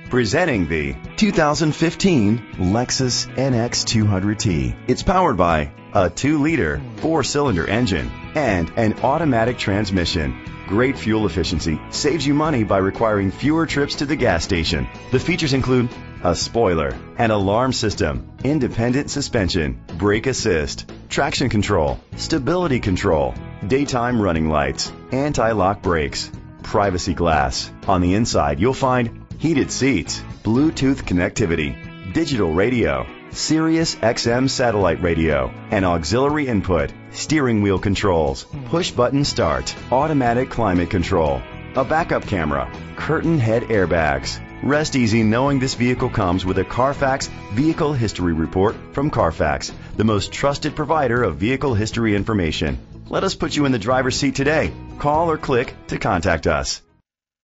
Presenting the 2015 Lexus NX 200T. It's powered by a 2-liter, 4-cylinder engine and an automatic transmission. Great fuel efficiency saves you money by requiring fewer trips to the gas station. The features include a spoiler, an alarm system, independent suspension, brake assist, traction control, stability control, daytime running lights, anti-lock brakes, privacy glass. On the inside, you'll find heated seats, Bluetooth connectivity, digital radio, Sirius XM satellite radio, and auxiliary input, steering wheel controls, push button start, automatic climate control, a backup camera, curtain head airbags. Rest easy knowing this vehicle comes with a Carfax Vehicle History Report from Carfax, the most trusted provider of vehicle history information. Let us put you in the driver's seat today. Call or click to contact us.